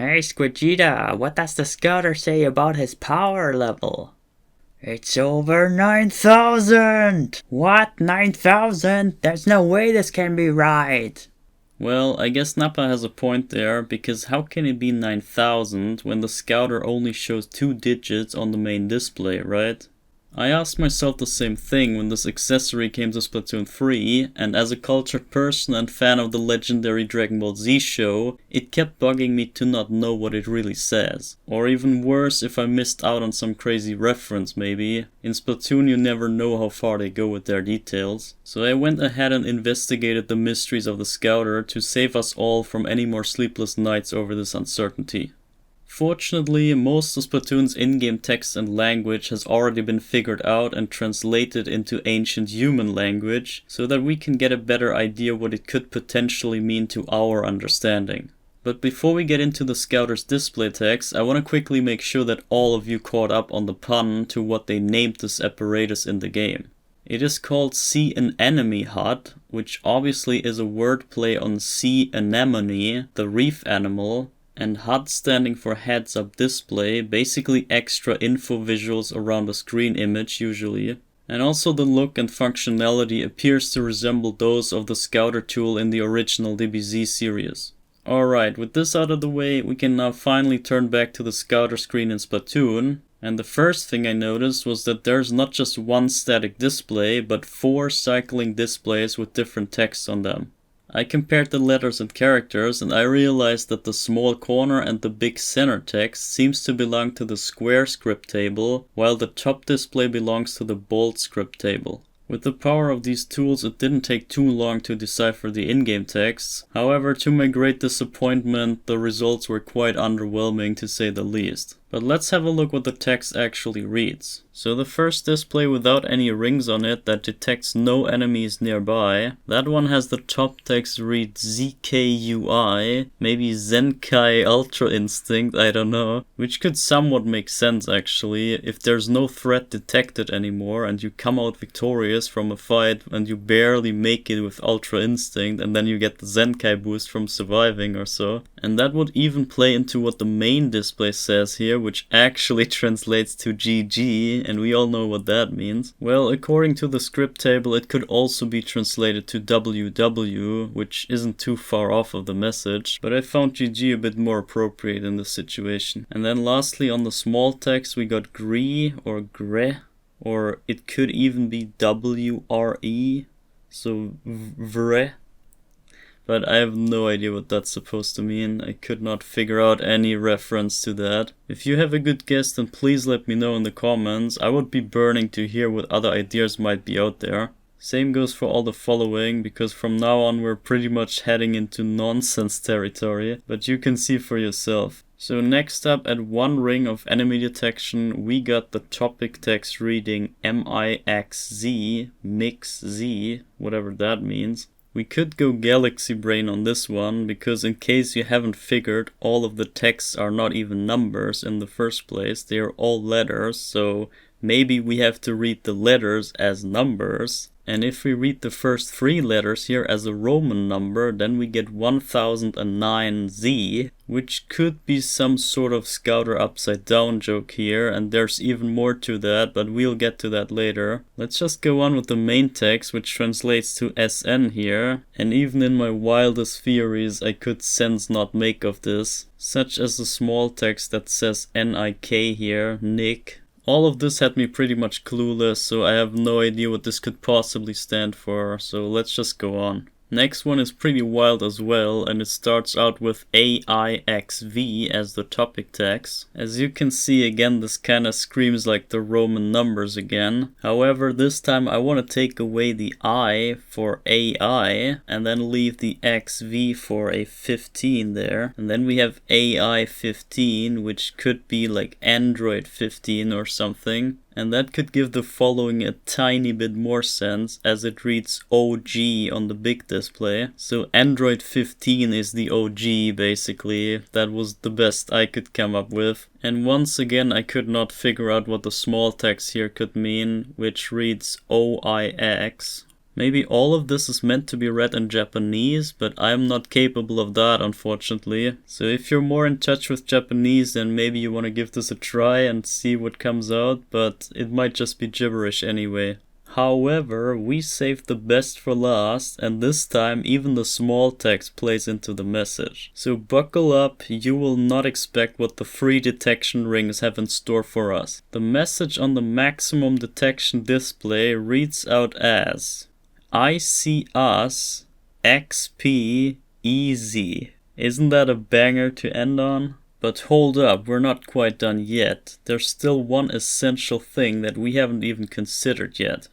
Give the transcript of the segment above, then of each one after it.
Hey Squidgita, what does the scouter say about his power level? It's over 9,000! What? 9,000? There's no way this can be right! Well, I guess Nappa has a point there, because how can it be 9,000 when the scouter only shows 2 digits on the main display, right? I asked myself the same thing when this accessory came to Splatoon 3, and as a cultured person and fan of the legendary Dragon Ball Z show, it kept bugging me to not know what it really says. Or even worse, if I missed out on some crazy reference maybe. In Splatoon you never know how far they go with their details. So I went ahead and investigated the mysteries of the scouter to save us all from any more sleepless nights over this uncertainty. Fortunately, most of Splatoon's in-game text and language has already been figured out and translated into ancient human language, so that we can get a better idea what it could potentially mean to our understanding. But before we get into the scouter's display text, I want to quickly make sure that all of you caught up on the pun to what they named this apparatus in the game. It is called Sea Anemone Hut, which obviously is a wordplay on sea anemone, the reef animal, and HUD standing for heads up display, basically extra info visuals around a screen image usually. And also the look and functionality appears to resemble those of the scouter tool in the original DBZ series. Alright, with this out of the way, we can now finally turn back to the scouter screen in Splatoon. And the first thing I noticed was that there's not just one static display, but 4 cycling displays with different text on them. I compared the letters and characters, and I realized that the small corner and the big center text seems to belong to the square script table, while the top display belongs to the bold script table. With the power of these tools, it didn't take too long to decipher the in-game texts. However, to my great disappointment, the results were quite underwhelming to say the least. But let's have a look what the text actually reads. So the first display without any rings on it that detects no enemies nearby, that one has the top text read ZKUI, maybe Zenkai Ultra Instinct, I don't know, which could somewhat make sense actually. If there's no threat detected anymore and you come out victorious from a fight and you barely make it with Ultra Instinct and then you get the Zenkai boost from surviving or so. And that would even play into what the main display says here, which actually translates to GG, and we all know what that means. Well, according to the script table, it could also be translated to WW, which isn't too far off of the message, but I found GG a bit more appropriate in this situation. And then lastly, on the small text, we got GRE or GRE, or it could even be WRE, so VRE. But I have no idea what that's supposed to mean. I could not figure out any reference to that. If you have a good guess, then please let me know in the comments. I would be burning to hear what other ideas might be out there. Same goes for all the following, because from now on we're pretty much heading into nonsense territory, but you can see for yourself. So next up, at 1 ring of enemy detection, we got the topic text reading MIXZ, mix Z, whatever that means. We could go Galaxy Brain on this one, because in case you haven't figured, all of the texts are not even numbers in the first place, they are all letters, so maybe we have to read the letters as numbers. And if we read the first 3 letters here as a Roman number, then we get 1009Z, which could be some sort of Scouter upside down joke here, and there's even more to that, but we'll get to that later. Let's just go on with the main text, which translates to SN here, and even in my wildest theories I could sense not make of this, such as the small text that says NIK here, Nick. All of this had me pretty much clueless, so I have no idea what this could possibly stand for, so let's just go on. Next one is pretty wild as well, and it starts out with AIXV as the topic text. As you can see, again, this kinda screams like the Roman numbers again. However, this time I want to take away the I for AI, and then leave the XV for a 15 there. And then we have AI 15, which could be like Android 15 or something. And that could give the following a tiny bit more sense, as it reads OG on the big display. So Android 15 is the OG basically. That was the best I could come up with. And once again I could not figure out what the small text here could mean, which reads OIX. Maybe all of this is meant to be read in Japanese, but I'm not capable of that, unfortunately. So if you're more in touch with Japanese, then maybe you want to give this a try and see what comes out, but it might just be gibberish anyway. However, we saved the best for last, and this time even the small text plays into the message. So buckle up, you will not expect what the free detection rings have in store for us. The message on the maximum detection display reads out as: I see us, XP, easy. Isn't that a banger to end on? But hold up, we're not quite done yet. There's still one essential thing that we haven't even considered yet.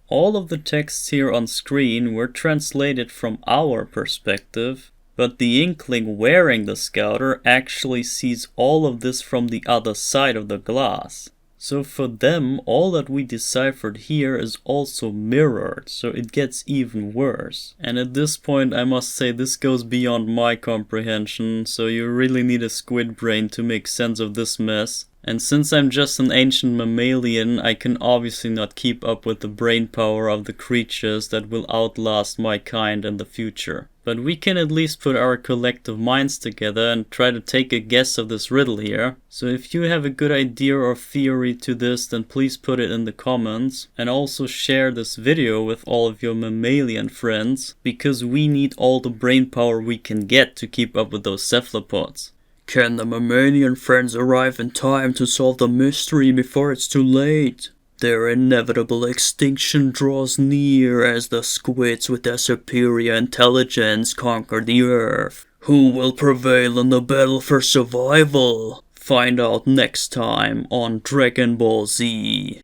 All of the texts here on screen were translated from our perspective, but the Inkling wearing the Scouter actually sees all of this from the other side of the glass. So for them, all that we deciphered here is also mirrored, so it gets even worse. And at this point I must say this goes beyond my comprehension, so you really need a squid brain to make sense of this mess. And since I'm just an ancient mammalian, I can obviously not keep up with the brain power of the creatures that will outlast my kind in the future. But we can at least put our collective minds together and try to take a guess of this riddle here. So if you have a good idea or theory to this, then please put it in the comments. And also share this video with all of your mammalian friends, because we need all the brain power we can get to keep up with those cephalopods. Can the mammalian friends arrive in time to solve the mystery before it's too late? Their inevitable extinction draws near as the squids with their superior intelligence conquer the Earth. Who will prevail in the battle for survival? Find out next time on Dragon Ball Z.